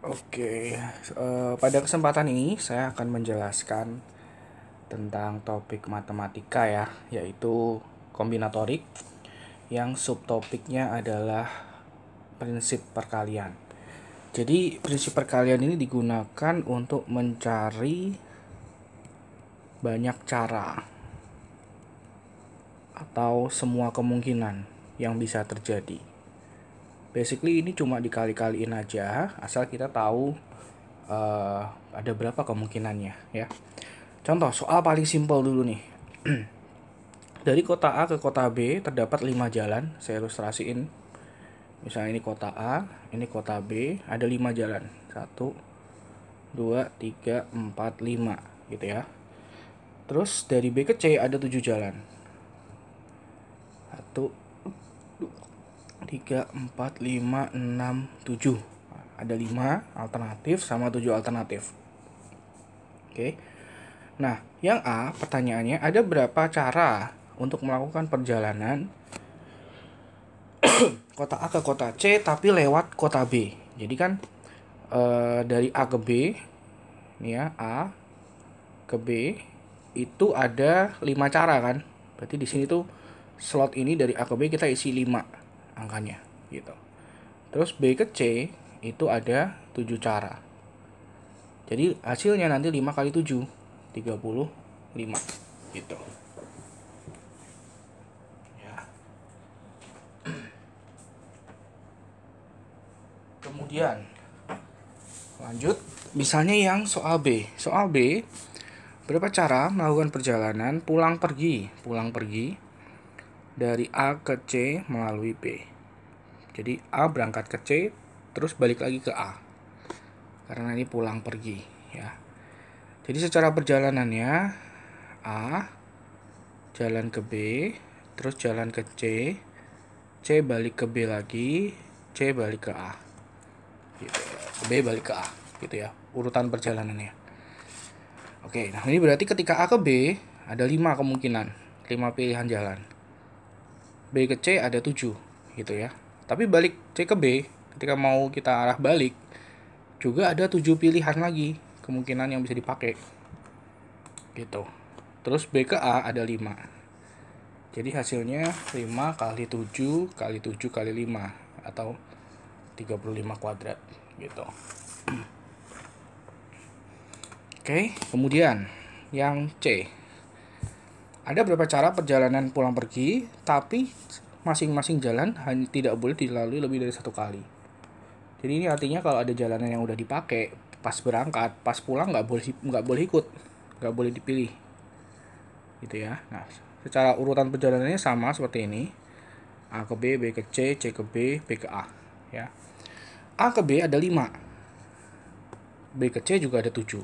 Oke, pada kesempatan ini saya akan menjelaskan tentang topik matematika ya, yaitu kombinatorik, yang subtopiknya adalah prinsip perkalian. Jadi prinsip perkalian ini digunakan untuk mencari banyak cara atau semua kemungkinan yang bisa terjadi. Basically ini cuma dikali-kaliin aja, asal kita tahu ada berapa kemungkinannya ya. Contoh soal paling simpel dulu nih. Dari kota A ke kota B terdapat 5 jalan. Saya ilustrasiin. Misalnya ini kota A, ini kota B, ada 5 jalan. 1, 2, 3, 4, 5 gitu ya. Terus dari B ke C ada 7 jalan. 1, 3, 4, 5, 6, 7. Ada 5 alternatif sama 7 alternatif. Oke. Nah, yang A, pertanyaannya, ada berapa cara untuk melakukan perjalanan kota A ke kota C tapi lewat kota B. Jadi kan dari A ke B, ini ya, A ke B itu ada 5 cara kan. Berarti di sini tuh slot ini dari A ke B kita isi 5 angkanya gitu. Terus B ke C itu ada 7 cara. Jadi hasilnya nanti 5 kali 7 35 gitu. Ya. Kemudian lanjut, misalnya yang soal B. Soal B, berapa cara melakukan perjalanan pulang pergi dari A ke C melalui B. Jadi A berangkat ke C, terus balik lagi ke A. Karena ini pulang pergi ya. Jadi secara perjalanannya A jalan ke B, terus jalan ke C, C balik ke B lagi, C balik ke A. Gitu. B balik ke A gitu ya, urutan perjalanannya. Oke, nah ini berarti ketika A ke B ada 5 kemungkinan, 5 pilihan jalan. B ke C ada 7 gitu ya. Tapi balik C ke B, ketika mau kita arah balik juga ada 7 pilihan lagi kemungkinan yang bisa dipakai gitu. Terus B ke A ada 5. Jadi hasilnya 5 kali 7 kali 7 kali 5 atau 35 kuadrat gitu. Oke, kemudian yang C. Ada beberapa cara perjalanan pulang pergi, tapi masing-masing jalan hanya tidak boleh dilalui lebih dari 1 kali. Jadi ini artinya kalau ada jalanan yang udah dipakai pas berangkat, pas pulang nggak boleh ikut, nggak boleh dipilih, gitu ya. Nah, secara urutan perjalanannya sama seperti ini: A ke B, B ke C, C ke B, B ke A. Ya, A ke B ada 5, B ke C juga ada 7,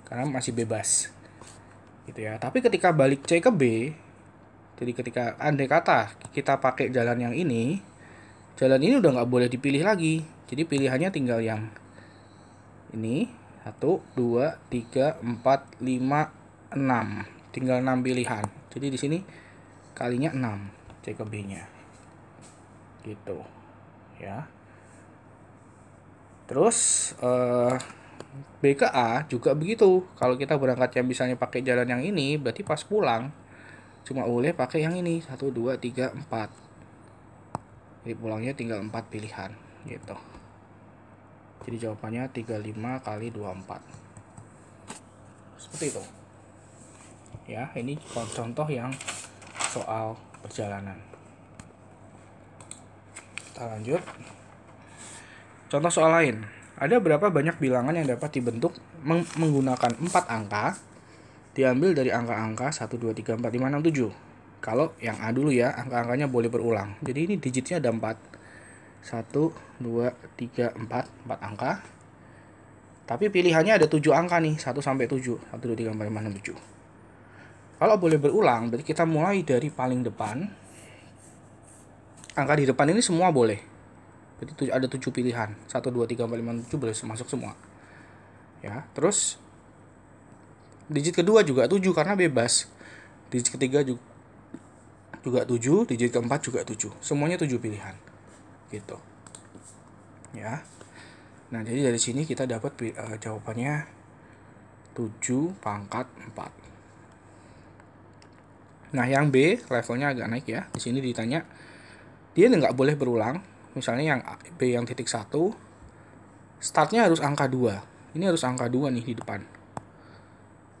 karena masih bebas, gitu ya. Tapi ketika balik C ke B, jadi ketika andai kata kita pakai jalan yang ini, jalan ini udah nggak boleh dipilih lagi. Jadi pilihannya tinggal yang ini, 1, 2, 3, 4, 5, 6. Tinggal 6 pilihan. Jadi di sini kalinya 6 C ke B-nya. Gitu. Ya. Terus B ke A juga begitu. Kalau kita berangkat yang misalnya pakai jalan yang ini, berarti pas pulang cuma boleh pakai yang ini, 1, 2, 3, 4. Jadi pulangnya tinggal 4 pilihan gitu. Jadi jawabannya 35 kali 24. Seperti itu. Ya, ini contoh yang soal perjalanan. Kita lanjut. Contoh soal lain. Ada berapa banyak bilangan yang dapat dibentuk menggunakan 4 angka diambil dari angka-angka 1, 2, 3, 4, 5, 6, 7. Kalau yang A dulu ya, angka-angkanya boleh berulang. Jadi ini digitnya ada 4. 1, 2, 3, 4 angka. Tapi pilihannya ada 7 angka nih, 1 sampai 7. 1, 2, 3, 4, 5, 6, 7. Kalau boleh berulang, berarti kita mulai dari paling depan. Angka di depan ini semua boleh. Berarti ada 7 pilihan. 1, 2, 3, 4, 5, 6, 7 boleh masuk semua. Ya, terus digit kedua juga 7 karena bebas. Digit ketiga juga 7, digit keempat juga 7. Semuanya 7 pilihan. Gitu. Ya. Nah, jadi dari sini kita dapat jawabannya 7 pangkat 4. Nah, yang B levelnya agak naik ya. Di sini ditanya dia nggak boleh berulang. Misalnya yang B yang titik 1 startnya harus angka 2. Ini harus angka 2 nih di depan.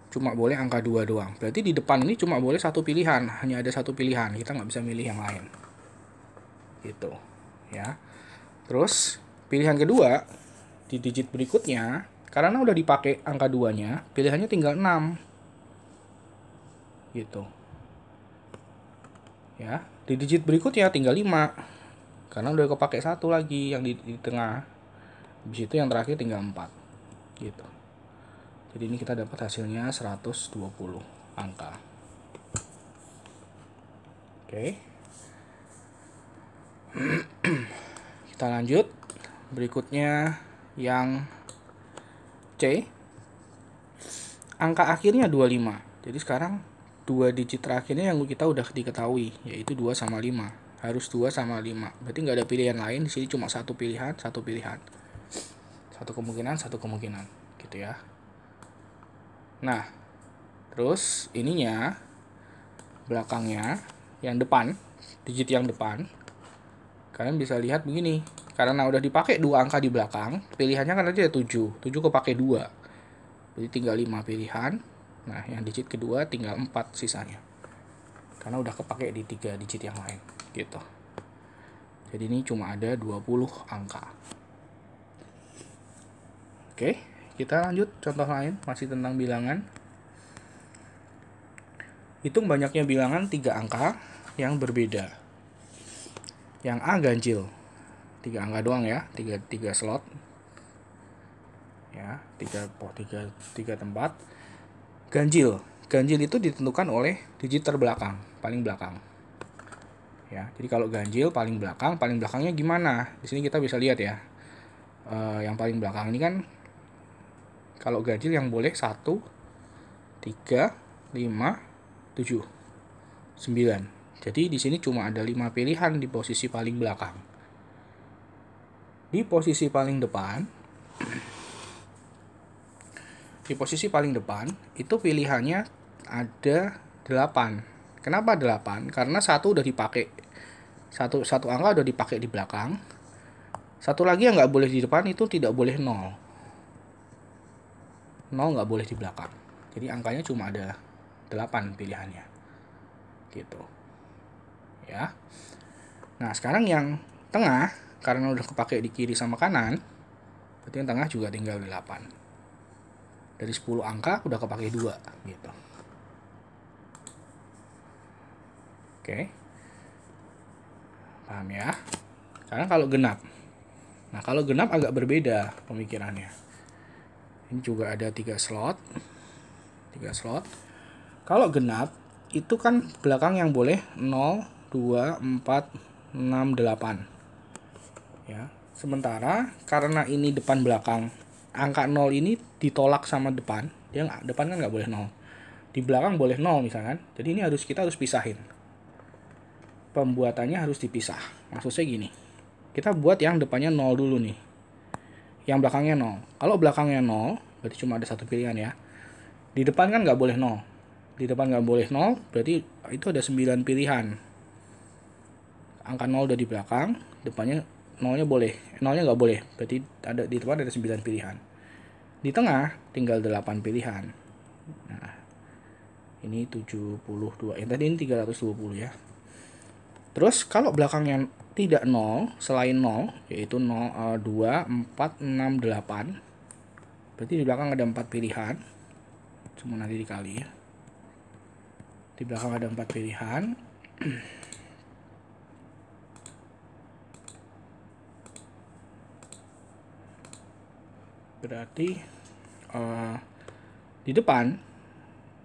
Cuma boleh angka 2 doang. Berarti di depan ini cuma boleh satu pilihan. Hanya ada satu pilihan. Kita nggak bisa milih yang lain. Gitu. Ya. Terus pilihan kedua di digit berikutnya, karena udah dipakai angka 2-nya, pilihannya tinggal 6. Gitu. Ya. Di digit berikutnya tinggal 5. Karena udah kepake satu lagi yang di tengah. Habis itu yang terakhir tinggal 4. Gitu. Jadi ini kita dapat hasilnya 120 angka. Oke. Kita lanjut. Berikutnya yang C. Angka akhirnya 25. Jadi sekarang dua digit terakhirnya yang kita udah diketahui, yaitu 2 sama 5. Harus 2 sama 5. Berarti nggak ada pilihan lain. Di sini cuma satu pilihan, satu pilihan. Satu kemungkinan, satu kemungkinan. Gitu ya. Nah, terus ininya belakangnya yang depan, digit yang depan, kalian bisa lihat begini. Karena udah dipakai 2 angka di belakang, pilihannya kan tadi ada 7. 7 kepake 2. Jadi tinggal 5 pilihan. Nah, yang digit kedua tinggal 4 sisanya. Karena udah kepake di 3 digit yang lain, gitu. Jadi ini cuma ada 20 angka. Oke, kita lanjut contoh lain, masih tentang bilangan. Hitung banyaknya bilangan 3 angka yang berbeda. Yang A ganjil. 3 angka doang ya, 3 slot. Ya, 3 tempat. Ganjil. Ganjil itu ditentukan oleh digit terbelakang, paling belakang. Ya, jadi kalau ganjil paling belakangnya gimana? Di sini kita bisa lihat ya. Yang paling belakang ini kan kalau ganjil yang boleh 1, 3, 5, 7, 9. Jadi di sini cuma ada 5 pilihan di posisi paling belakang. Di posisi paling depan itu pilihannya ada 8. Kenapa 8? Karena satu udah dipakai. Satu angka udah dipakai di belakang. Satu lagi yang nggak boleh di depan itu tidak boleh 0. 0 nggak boleh di belakang. Jadi angkanya cuma ada 8 pilihannya. Gitu. Ya. Nah, sekarang yang tengah, karena udah kepake di kiri sama kanan, berarti yang tengah juga tinggal 8. Dari 10 angka udah kepake 2. Gitu. Oke. Paham ya? Sekarang kalau genap. Nah, kalau genap agak berbeda pemikirannya. Ini juga ada 3 slot. 3 slot. Kalau genap, itu kan belakang yang boleh 0, 2, 4, 6, 8. Ya. Sementara karena ini depan belakang, angka 0 ini ditolak sama depan. Depan kan nggak boleh 0. Di belakang boleh 0 misalkan. Jadi ini kita harus pisahin. Pembuatannya harus dipisah. Maksudnya gini. Kita buat yang depannya 0 dulu nih. Yang belakangnya 0. Kalau belakangnya 0, berarti cuma ada satu pilihan ya. Di depan kan nggak boleh 0. Di depan nggak boleh 0, berarti itu ada 9 pilihan. Angka 0 udah di belakang, depannya 0-nya boleh. 0-nya nggak boleh, berarti di depan ada 9 pilihan. Di tengah tinggal 8 pilihan. Nah, ini 72. Tadi ini 320 ya. Terus kalau belakangnya tidak 0, selain 0, yaitu 0, 2, 4, 6, 8. Berarti di belakang ada 4 pilihan. Cuma nanti dikali ya. Di belakang ada 4 pilihan. Berarti di depan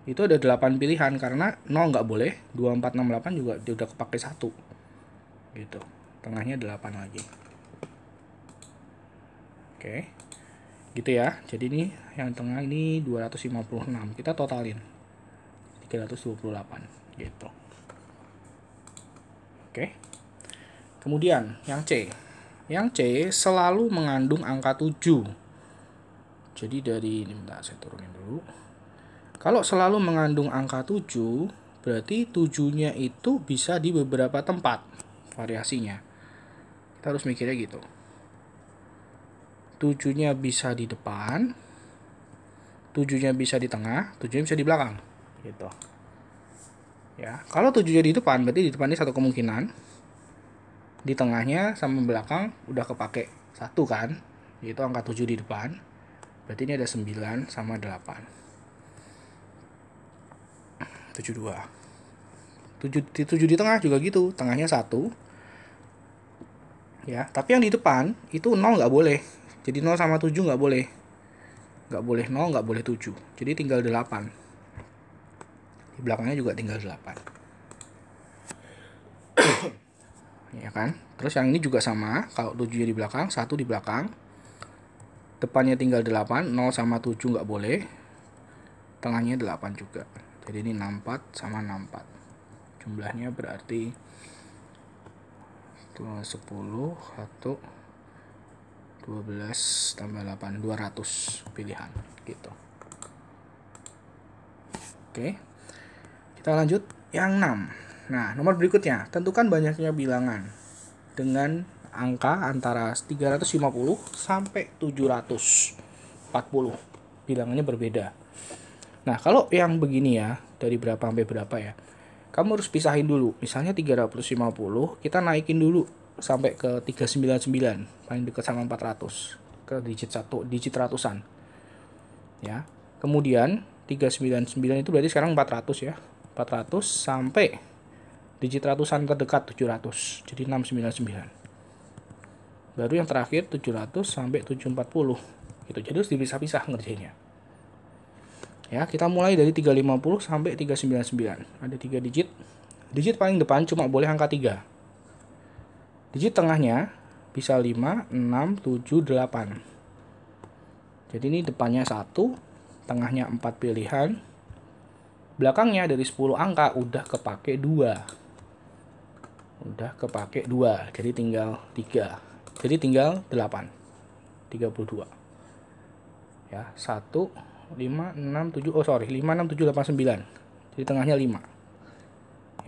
itu ada 8 pilihan karena 0 nggak boleh, 2, 4, 6, 8 juga udah kepake 1. Gitu. Tengahnya 8 lagi. Oke. Gitu ya. Jadi ini yang tengah ini 256. Kita totalin 328 gitu. Oke. Kemudian yang C. Yang C selalu mengandung angka 7. Jadi dari ini, bentar saya turunin dulu. Kalau selalu mengandung angka 7, berarti 7-nya itu bisa di beberapa tempat variasinya. Kita harus mikirnya gitu. 7-nya bisa di depan, 7-nya bisa di tengah, 7-nya bisa di belakang. Gitu. Ya, kalau 7-nya di depan, berarti di depan ini satu kemungkinan. Di tengahnya sama belakang udah kepake 1 kan, yaitu angka 7 di depan. Berarti ini ada 9 sama 8. 72. 7 di tengah juga gitu, tengahnya 1. Ya, tapi yang di depan itu 0 nggak boleh. Jadi 0 sama 7 nggak boleh. Nggak boleh 0, nggak boleh 7. Jadi tinggal 8. Di belakangnya juga tinggal 8. Ya kan? Terus yang ini juga sama, kalau 7 di belakang, 1 di belakang. Depannya tinggal 8, 0 sama 7 nggak boleh. Tengahnya 8 juga. Jadi ini 64 sama 64. Jumlahnya berarti 10, 1, 12 tambah 8, 200 pilihan gitu. Oke. Kita lanjut yang 6. Nah, nomor berikutnya, tentukan banyaknya bilangan dengan angka antara 350 sampai 740. Bilangannya berbeda. Nah, kalau yang begini ya, dari berapa sampai berapa ya, kamu harus pisahin dulu. Misalnya 350, kita naikin dulu sampai ke 399, paling dekat sama 400, ke digit 1, digit ratusan. Ya. Kemudian 399 itu berarti sekarang 400 ya. 400 sampai digit ratusan terdekat 700. Jadi 699. Baru yang terakhir 700 sampai 740. Gitu. Jadi harus dipisah-pisah ngerjainnya. Ya, kita mulai dari 350 sampai 399. Ada 3 digit. Digit paling depan cuma boleh angka 3. Digit tengahnya bisa 5, 6, 7, 8. Jadi ini depannya 1, tengahnya 4 pilihan. Belakangnya dari 10 angka udah kepake 2. Udah kepake 2. Jadi tinggal 3. Jadi tinggal 8. 32. Ya, 1 5, 6, 7, 5, 6, 7, 8, 9. Jadi tengahnya 5.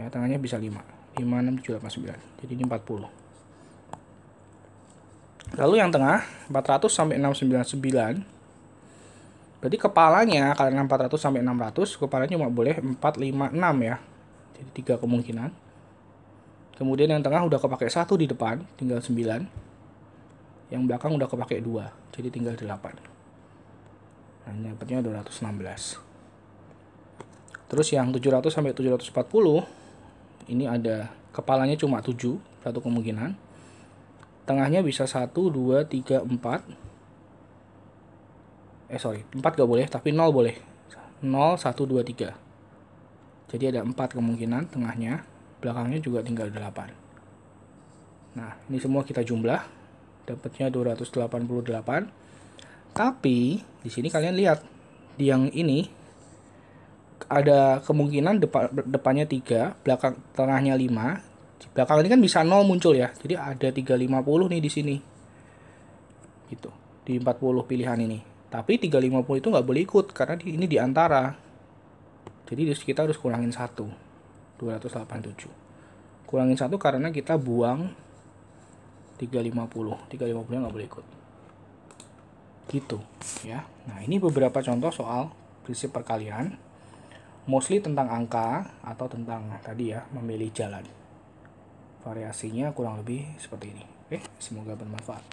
Ya, tengahnya bisa 5. 5, 6, 7, 8, 9. Jadi ini 40. Lalu yang tengah, 400 sampai 699. Berarti kepalanya, karena 400 sampai 600, kepalanya cuma boleh 4, 5, 6 ya. Jadi 3 kemungkinan. Kemudian yang tengah udah kepake 1 di depan, tinggal 9. Yang belakang udah kepake 2, jadi tinggal 8. Nah, ini dapatnya 216. Terus yang 700 sampai 740, ini ada kepalanya cuma 7, satu kemungkinan. Tengahnya bisa 1, 2, 3, 4. 4 gak boleh, tapi 0 boleh. 0, 1, 2, 3. Jadi ada 4 kemungkinan tengahnya, belakangnya juga tinggal 8. Nah, ini semua kita jumlah, dapatnya 288. Tapi di sini kalian lihat, di yang ini ada kemungkinan depannya 3, belakang tengahnya 5. Belakang ini kan bisa 0 muncul ya. Jadi ada 350 nih di sini. Gitu. Di 40 pilihan ini. Tapi 350 itu nggak boleh ikut karena ini di antara. Jadi kita harus kurangin 1. 287. Kurangin 1 karena kita buang 350. 350-nya nggak boleh ikut. Gitu ya. Nah, ini beberapa contoh soal prinsip perkalian, mostly tentang angka atau tentang tadi ya, memilih jalan. Variasinya kurang lebih seperti ini. Oke, semoga bermanfaat.